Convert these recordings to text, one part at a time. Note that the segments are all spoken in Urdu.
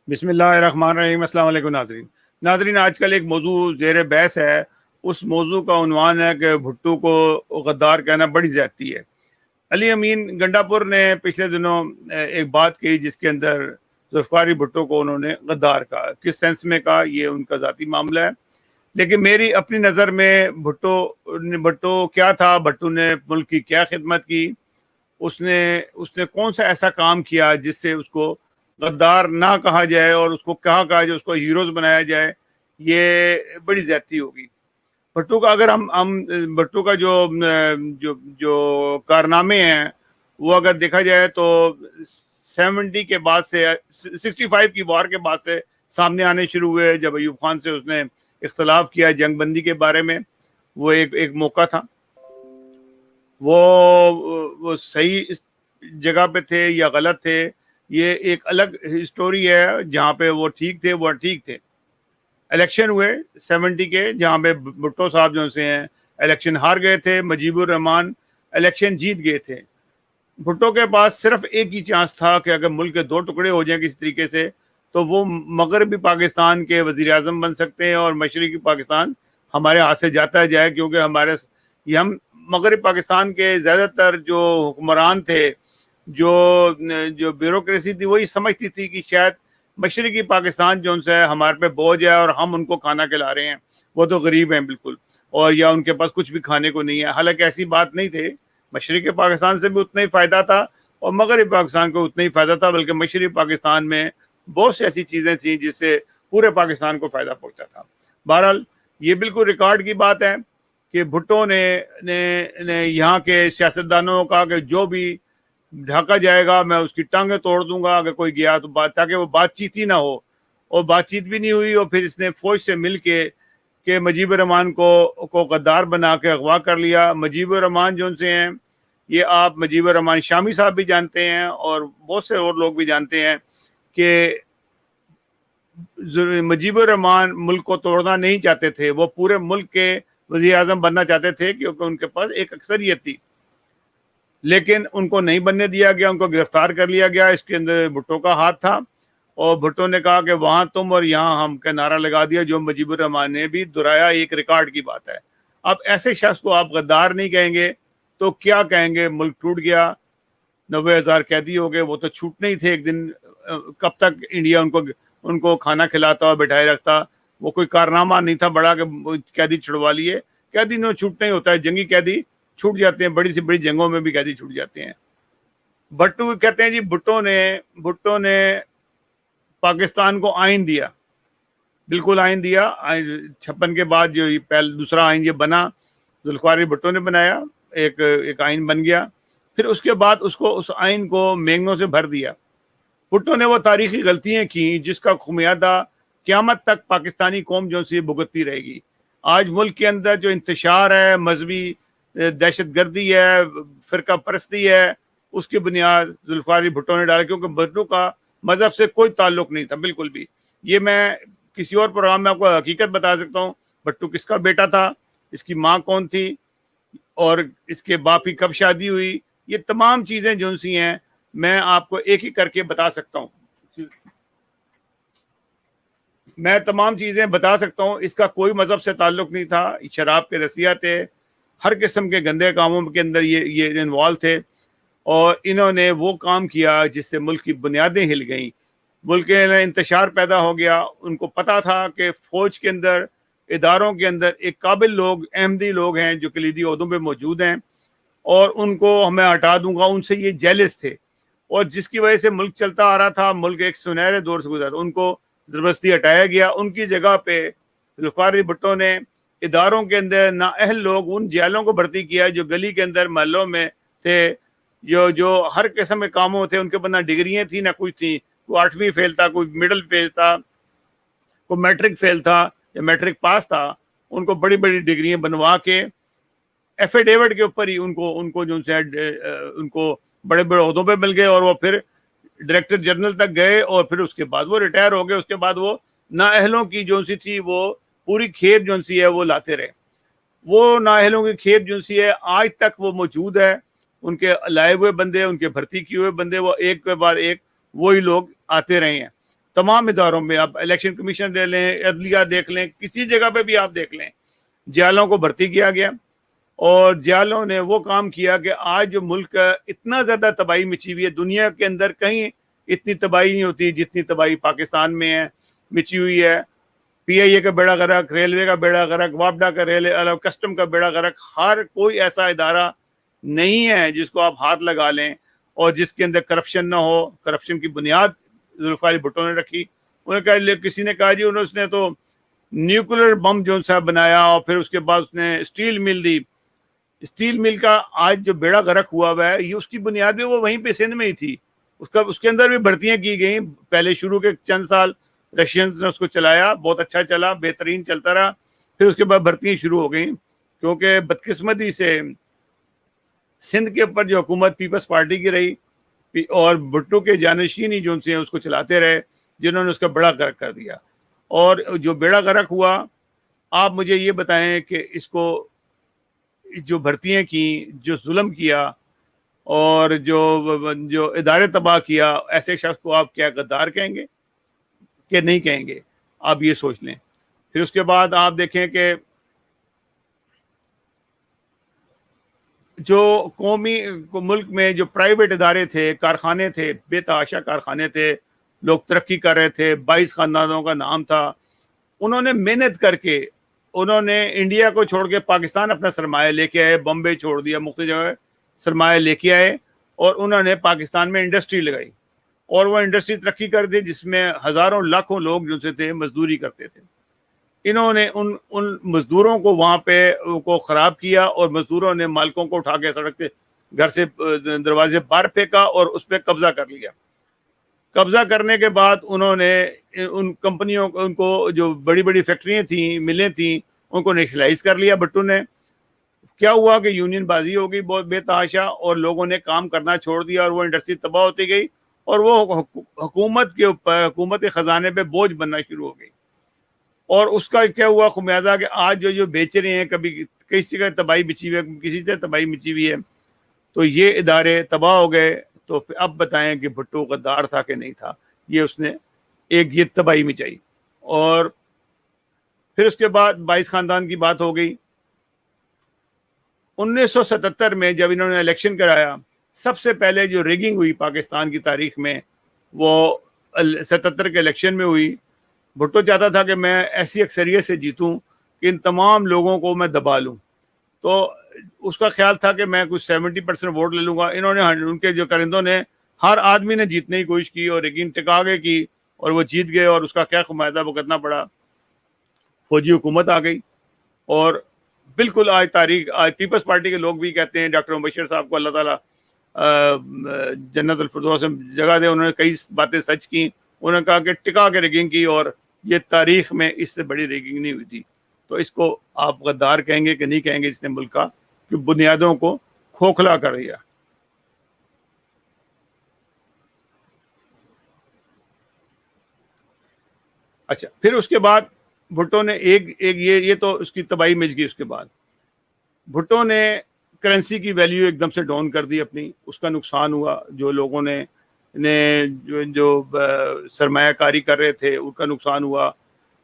بسم اللہ الرحمن الرحیم۔ السلام علیکم ناظرین، آج کل ایک موضوع زیر بحث ہے۔ اس موضوع کا عنوان ہے کہ بھٹو کو غدار کہنا بڑی زیادتی ہے۔ علی امین گنڈا پور نے پچھلے دنوں ایک بات کہی جس کے اندر ذوالفقار بھٹو کو انہوں نے غدار کہا۔ کس سینس میں کہا یہ ان کا ذاتی معاملہ ہے، لیکن میری اپنی نظر میں بھٹو کیا تھا، بھٹو نے ملک کی کیا خدمت کی، اس نے کون سا ایسا کام کیا جس سے اس کو غدار نہ کہا جائے اور اس کو کہا جائے، اس کو ہیروز بنایا جائے۔ یہ بڑی زیادتی ہوگی۔ بھٹو کا اگر ہم بھٹو کا جو کارنامے ہیں وہ اگر دیکھا جائے تو 70 کے بعد سے 65 کی وار کے بعد سے سامنے آنے شروع ہوئے، جب ایوب خان سے اس نے اختلاف کیا جنگ بندی کے بارے میں۔ وہ ایک موقع تھا، وہ صحیح جگہ پہ تھے یا غلط تھے، یہ ایک الگ ہسٹوری ہے۔ جہاں پہ وہ ٹھیک تھے وہ ٹھیک تھے۔ الیکشن ہوئے 70 کے، جہاں پہ بھٹو صاحب جو سے ہیں الیکشن ہار گئے تھے، مجیب الرحمان الیکشن جیت گئے تھے۔ بھٹو کے پاس صرف ایک ہی چانس تھا کہ اگر ملک کے 2 ٹکڑے ہو جائیں کسی طریقے سے تو وہ مغربی پاکستان کے وزیر اعظم بن سکتے ہیں اور مشرقی پاکستان ہمارے ہاتھ سے جاتا جائے، کیونکہ ہم مغرب پاکستان کے زیادہ تر جو حکمران تھے، جو بیوروکریسی تھی، وہی سمجھتی تھی کہ شاید مشرقی پاکستان جو ان سے ہمارے پہ بوجھ ہے اور ہم ان کو کھانا کھلا رہے ہیں، وہ تو غریب ہیں بالکل، اور یا ان کے پاس کچھ بھی کھانے کو نہیں ہے۔ حالانکہ ایسی بات نہیں تھی، مشرقی پاکستان سے بھی اتنا ہی فائدہ تھا اور مغربی پاکستان کو اتنا ہی فائدہ تھا، بلکہ مشرقی پاکستان میں بہت سی ایسی چیزیں تھیں جس سے پورے پاکستان کو فائدہ پہنچا تھا۔ بہرحال یہ بالکل ریکارڈ کی بات ہے کہ بھٹو نے یہاں کے سیاستدانوں کا کہ جو بھی ڈھاکا جائے گا میں اس کی ٹانگیں توڑ دوں گا اگر کوئی گیا تو، تاکہ وہ بات چیت ہی نہ ہو، اور بات چیت بھی نہیں ہوئی۔ اور پھر اس نے فوج سے مل کے کہ مجیب الرحمان کو غدار بنا کے اغوا کر لیا۔ مجیب الرحمان جو ان سے ہیں، یہ آپ مجیب الرحمان شامی صاحب بھی جانتے ہیں اور بہت سے اور لوگ بھی جانتے ہیں کہ مجیب الرحمان ملک کو توڑنا نہیں چاہتے تھے، وہ پورے ملک کے وزیر اعظم بننا چاہتے تھے کیونکہ ان کے پاس ایک اکثریت تھی، لیکن ان کو نہیں بننے دیا گیا، ان کو گرفتار کر لیا گیا۔ اس کے اندر بھٹو کا ہاتھ تھا، اور بھٹو نے کہا کہ وہاں تم اور یہاں ہم کا نعرہ لگا دیا، جو مجیب الرحمان نے بھی دہرایا۔ ایک ریکارڈ کی بات ہے۔ اب ایسے شخص کو آپ غدار نہیں کہیں گے تو کیا کہیں گے؟ ملک ٹوٹ گیا، 90,000 قیدی ہو گئے، وہ تو چھوٹنے ہی تھے ایک دن۔ کب تک انڈیا ان کو کھانا کھلاتا اور بٹھائے رکھتا؟ وہ کوئی کارنامہ نہیں تھا بڑا کہ قیدی چھڑوا لیے۔ قیدی نے چھوٹنا ہی ہوتا ہے، جنگی قیدی چھوٹ جاتے ہیں، بڑی سی بڑی جنگوں میں بھی قیدی چھوٹ جاتے ہیں۔ بھٹو کہتے ہیں جی بھٹو نے پاکستان کو آئین دیا، بالکل آئین دیا۔ 56 کے بعد جو دوسرا آئین یہ بنا، ذوالفقار بھٹو نے بنایا، ایک آئین بن گیا۔ پھر اس کے بعد اس آئین کو مینگنوں سے بھر دیا۔ بھٹو نے وہ تاریخی غلطیاں کی جس کا خمیادہ قیامت تک پاکستانی قوم جو سی بھگتتی رہے گی۔ آج ملک کے اندر جو انتشار ہے، مذہبی دہشت گردی ہے، فرقہ پرستی ہے، اس کی بنیاد ذوالفقار بھٹو نے ڈالا، کیونکہ بھٹو کا مذہب سے کوئی تعلق نہیں تھا بالکل بھی۔ یہ میں کسی اور پروگرام میں آپ کو حقیقت بتا سکتا ہوں، بھٹو کس کا بیٹا تھا، اس کی ماں کون تھی، اور اس کے باپ کی کب شادی ہوئی، یہ تمام چیزیں جو سی ہیں میں آپ کو ایک ہی کر کے بتا سکتا ہوں۔ میں تمام چیزیں بتا سکتا ہوں۔ اس کا کوئی مذہب سے تعلق نہیں تھا، شراب کے رسیا تھے، ہر قسم کے گندے کاموں کے اندر یہ انوالو تھے، اور انہوں نے وہ کام کیا جس سے ملک کی بنیادیں ہل گئیں، ملک میں انتشار پیدا ہو گیا۔ ان کو پتا تھا کہ فوج کے اندر، اداروں کے اندر ایک قابل لوگ، احمدی لوگ ہیں جو کلیدی عہدوں پہ موجود ہیں، اور ان کو میں ہٹا دوں گا۔ ان سے یہ جیلس تھے، اور جس کی وجہ سے ملک چلتا آ رہا تھا، ملک ایک سنہرے دور سے گزرا تھا، ان کو زبردستی ہٹایا گیا۔ ان کی جگہ پہ ذوالفقار بھٹو نے اداروں کے اندر نااہل لوگ، ان جیلوں کو بھرتی کیا جو گلی کے اندر محلوں میں تھے، جو ہر قسم کے کاموں تھے۔ ان کے پاس نہ ڈگریاں تھیں نہ کچھ تھیں، کوئی 8ویں فیل تھا، کوئی مڈل فیل تھا، کوئی میٹرک فیل تھا یا میٹرک پاس تھا۔ ان کو بڑی بڑی ڈگریاں بنوا کے ایفیڈیوٹ کے اوپر ہی ان کو جو سے ان کو بڑے بڑے عہدوں پہ مل گئے، اور وہ پھر ڈائریکٹر جنرل تک گئے، اور پھر اس کے بعد وہ ریٹائر ہو گئے۔ اس کے بعد وہ نااہلوں کی جو سی تھی وہ پوری کھیپ جو سی ہے وہ لاتے رہے۔ وہ نااہلوں کی کھیپ جو سی ہے آج تک وہ موجود ہے۔ ان کے لائے ہوئے بندے، ان کے بھرتی کیے ہوئے بندے، وہ ایک کے بعد ایک وہی لوگ آتے رہے ہیں۔ تمام اداروں میں، آپ الیکشن کمیشن لے لیں، عدلیہ دیکھ لیں، کسی جگہ پہ بھی آپ دیکھ لیں، جیالوں کو بھرتی کیا گیا، اور جیالوں نے وہ کام کیا کہ آج جو ملک اتنا زیادہ تباہی مچی ہوئی ہے، دنیا کے اندر کہیں اتنی تباہی نہیں ہوتی جتنی تباہی پاکستان میں ہے، مچی ہوئی ہے۔ پی آئی اے کا بیڑا غرق، ریلوے کا بیڑا غرق، وابڈا کا کسٹم کا بیڑا غرق، ہر کوئی ایسا ادارہ نہیں ہے جس کو آپ ہاتھ لگا لیں اور جس کے اندر کرپشن نہ ہو۔ کرپشن کی بنیاد ذوالفقار بھٹو نے رکھی۔ انہوں نے کہا، کسی نے کہا جی اس نے تو نیوکلر بم جو سا بنایا، اور پھر اس کے بعد اس نے اسٹیل مل دی۔ اسٹیل مل کا آج جو بیڑا غرق ہوا ہوا ہے، یہ اس کی بنیاد بھی وہ وہیں پہ سندھ میں ہی تھی۔ اس کے اندر بھی بھرتیاں کی گئیں، پہلے شروع کے چند سال رشینز نے اس کو چلایا، بہت اچھا چلا، بہترین چلتا رہا، پھر اس کے بعد بھرتیاں شروع ہو گئیں، کیونکہ بدقسمتی سے سندھ کے اوپر جو حکومت پیپلز پارٹی کی رہی، اور بھٹو کے جانشین ہی جو ان سے اس کو چلاتے رہے، جنہوں نے اس کا بیڑا غرق کر دیا۔ اور جو بیڑا غرق ہوا، آپ مجھے یہ بتائیں کہ اس کو جو بھرتیاں کی، جو ظلم کیا، اور جو ادارے تباہ کیا، ایسے شخص کو آپ کیا غدار کہیں گے کہ نہیں کہیں گے؟ آپ یہ سوچ لیں۔ پھر اس کے بعد آپ دیکھیں کہ جو قومی ملک میں جو پرائیویٹ ادارے تھے، کارخانے تھے، بے تحاشا کارخانے تھے، لوگ ترقی کر رہے تھے، 22 خاندانوں کا نام تھا، انہوں نے محنت کر کے، انہوں نے انڈیا کو چھوڑ کے پاکستان اپنا سرمایہ لے کے آئے، بمبے چھوڑ دیا، مختلف جگہ سرمایہ لے کے آئے، اور انہوں نے پاکستان میں انڈسٹری لگائی، اور وہ انڈسٹری ترقی کر دی، جس میں ہزاروں لاکھوں لوگ جو سے تھے مزدوری کرتے تھے۔ انہوں نے ان مزدوروں کو وہاں پہ کو خراب کیا، اور مزدوروں نے مالکوں کو اٹھا کے سڑک سے، گھر سے دروازے باہر پھینکا، اور اس پہ قبضہ کر لیا۔ قبضہ کرنے کے بعد انہوں نے ان کمپنیوں کو، ان کو جو بڑی بڑی فیکٹریاں تھیں، ملیں تھیں، ان کو نیشنلائز کر لیا بھٹو نے۔ کیا ہوا کہ یونین بازی ہو گئی بہت بے تحاشا، اور لوگوں نے کام کرنا چھوڑ دیا، اور وہ انڈسٹری تباہ ہوتی گئی، اور وہ حکومت کے اوپر، حکومت کے خزانے پہ بوجھ بننا شروع ہو گئی۔ اور اس کا کیا ہوا خمیازہ کہ آج جو بیچ رہے ہیں، کبھی کسی کا تباہی مچی ہوئی ہے، کسی سے تباہی مچی ہوئی ہے، تو یہ ادارے تباہ ہو گئے۔ تو پھر اب بتائیں کہ بھٹو غدار تھا کہ نہیں تھا؟ یہ اس نے ایک یہ تباہی مچائی۔ اور پھر اس کے بعد 22 خاندان کی بات ہو گئی۔ 1977 میں جب انہوں نے الیکشن کرایا، سب سے پہلے جو ریگنگ ہوئی پاکستان کی تاریخ میں، وہ 77 کے الیکشن میں ہوئی۔ بھٹو چاہتا تھا کہ میں ایسی اکثریت سے جیتوں کہ ان تمام لوگوں کو میں دبا لوں، تو اس کا خیال تھا کہ میں کچھ 70% ووٹ لے لوں گا۔ انہوں نے، ان کے جو کرندوں نے، ہر آدمی نے جیتنے کی کوشش کی، اور لیکن ٹکا گئے کی، اور وہ جیت گئے، اور اس کا کیا خمیازہ بھگتنا پڑا؟ فوجی حکومت آ گئی۔ اور بالکل آج تاریخ، آج پیپلز پارٹی کے لوگ بھی کہتے ہیں، ڈاکٹر مبشر صاحب کو اللہ تعالیٰ جنت الفردوس میں جگہ دے، انہوں نے کئی باتیں سچ کی۔ انہوں نے کہا کہ ٹکا کے ریگنگ کی، اور یہ تاریخ میں اس سے بڑی ریگنگ نہیں ہوئی تھی۔ تو اس کو آپ غدار کہیں گے کہ نہیں کہیں گے، جس نے ملک کا کہ بنیادوں کو کھوکھلا کر دیا؟ اچھا، پھر اس کے بعد بھٹو نے ایک یہ تو اس کی تباہی مچ گئی۔ اس کے بعد بھٹو نے کرنسی کی ویلیو ایک دم سے ڈاؤن کر دی اپنی، اس کا نقصان ہوا۔ جو لوگوں نے جو سرمایہ کاری کر رہے تھے، ان کا نقصان ہوا۔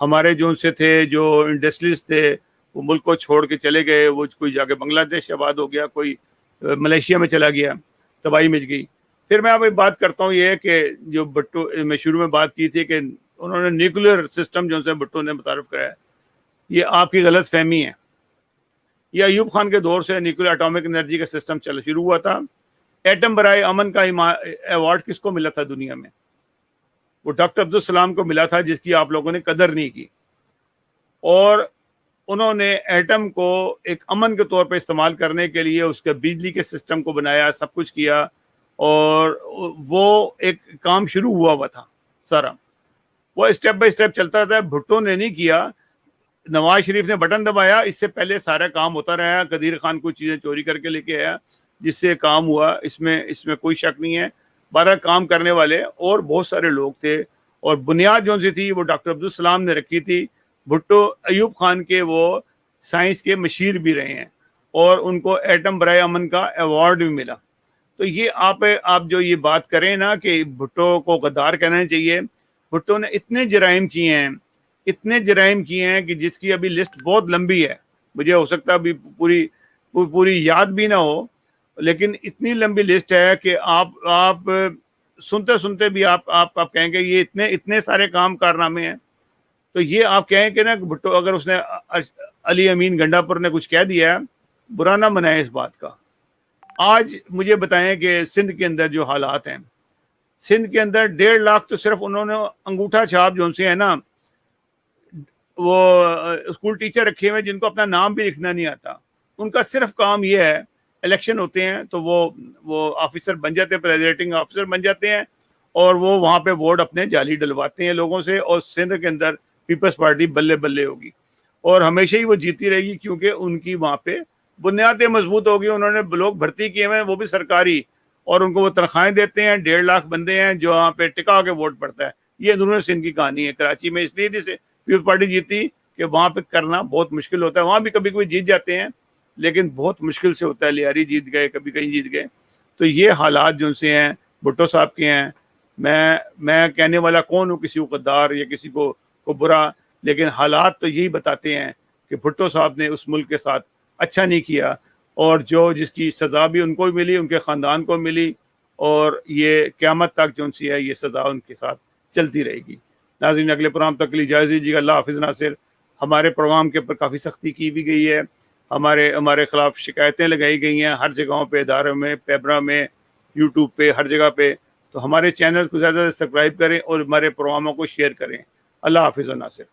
ہمارے جو ان سے تھے، جو انڈسٹریز تھے، وہ ملک کو چھوڑ کے چلے گئے، وہ کوئی جا کے بنگلہ دیش آباد ہو گیا، کوئی ملیشیا میں چلا گیا، تباہی مچ گئی۔ پھر میں آپ ایک بات کرتا ہوں، یہ ہے کہ جو بھٹو، میں شروع میں بات کی تھی کہ انہوں نے نیوکلیر سسٹم جو سے بھٹو نے متعارف کرایا، یہ آپ کی غلط فہمی ہے۔ یہ ایوب خان کے دور سے نیوکلیر اٹامک انرجی کا سسٹم شروع ہوا تھا۔ ایٹم برائے امن کا ایوارڈ کس کو ملا تھا دنیا میں؟ وہ ڈاکٹر عبدالسلام کو ملا تھا، جس کی آپ لوگوں نے قدر نہیں کی۔ اور انہوں نے ایٹم کو ایک امن کے طور پہ استعمال کرنے کے لیے اس کے بجلی کے سسٹم کو بنایا، سب کچھ کیا، اور وہ ایک کام شروع ہوا تھا سارا، وہ اسٹیپ بائی اسٹیپ چلتا رہتا ہے۔ بھٹو نے نہیں کیا، نواز شریف نے بٹن دبایا، اس سے پہلے سارا کام ہوتا رہا۔ قدیر خان کو چیزیں چوری کر کے لے کے آیا، جس سے کام ہوا، اس میں کوئی شک نہیں ہے۔ 12 کام کرنے والے اور بہت سارے لوگ تھے، اور بنیاد جو سی تھی وہ ڈاکٹر عبدالسلام نے رکھی تھی۔ بھٹو ایوب خان کے وہ سائنس کے مشیر بھی رہے ہیں، اور ان کو ایٹم برائے امن کا ایوارڈ بھی ملا۔ تو یہ آپ جو یہ بات کریں نا کہ بھٹو کو غدار کہنا چاہیے، بھٹو نے اتنے جرائم کیے ہیں کہ جس کی ابھی لسٹ بہت لمبی ہے، مجھے ہو سکتا ہے ابھی پوری یاد بھی نہ ہو، لیکن اتنی لمبی لسٹ ہے کہ آپ سنتے بھی آپ کہیں گے یہ اتنے سارے کارنامے ہیں. تو یہ آپ کہیں کہ نا بھٹو اگر اس نے علی امین گنڈا پر نے کچھ کہہ دیا ہے، برا نہ منائے اس بات کا. آج مجھے بتائیں کہ سندھ کے اندر جو حالات ہیں، سندھ کے اندر 1.5 لاکھ تو صرف انہوں نے انگوٹھا چھاپ جو ان سے ہے نا، وہ اسکول ٹیچر رکھے ہوئے جن کو اپنا نام بھی لکھنا نہیں آتا. ان کا صرف کام یہ ہے، الیکشن ہوتے ہیں تو وہ آفیسر بن جاتے ہیں، پریزیڈنگ آفیسر بن جاتے ہیں، اور وہ وہاں پہ ووٹ اپنے جعلی ڈلواتے ہیں لوگوں سے، اور سندھ کے اندر پیپلز پارٹی بلے بلے ہوگی اور ہمیشہ ہی وہ جیتی رہے گی، کیونکہ ان کی وہاں پہ بنیادیں مضبوط ہوگی. انہوں نے لوگ بھرتی کیے ہوئے ہیں، وہ بھی سرکاری، اور ان کو وہ تنخواہیں دیتے ہیں. 1.5 لاکھ بندے ہیں جو وہاں پہ ٹکا کے ووٹ پڑتا ہے. یہ اندرون سندھ کی کہانی ہے. کراچی میں اس لیے پیپلز پارٹی جیتی کہ وہاں پہ کرنا بہت مشکل ہوتا ہے. وہاں بھی کبھی جیت جاتے ہیں لیکن بہت مشکل سے ہوتا ہے. لیاری جیت گئے، کبھی کہیں جیت گئے. تو یہ حالات جو سے ہیں بھٹو صاحب کے ہیں. میں کہنے والا کون ہوں کسی کو غدار یا کسی کو برا، لیکن حالات تو یہی بتاتے ہیں کہ بھٹو صاحب نے اس ملک کے ساتھ اچھا نہیں کیا، اور جس کی سزا بھی ان کو بھی ملی، ان کے خاندان کو ملی، اور یہ قیامت تک جو سی ہے یہ سزا ان کے ساتھ چلتی رہے گی. ناظرین، اگلے پروگرام تک کے لیے اجازت دیجیے گا. اللہ حافظ. ناصر، ہمارے پروگرام کے اوپر کافی سختی کی بھی گئی ہے، ہمارے خلاف شکایتیں لگائی گئی ہیں ہر جگہوں پہ، اداروں میں، پیپرا میں، یوٹیوب پہ، ہر جگہ پہ. تو ہمارے چینل کو زیادہ سے سبسکرائب کریں اور ہمارے پروگراموں کو شیئر کریں. اللہ حافظ. ناصر.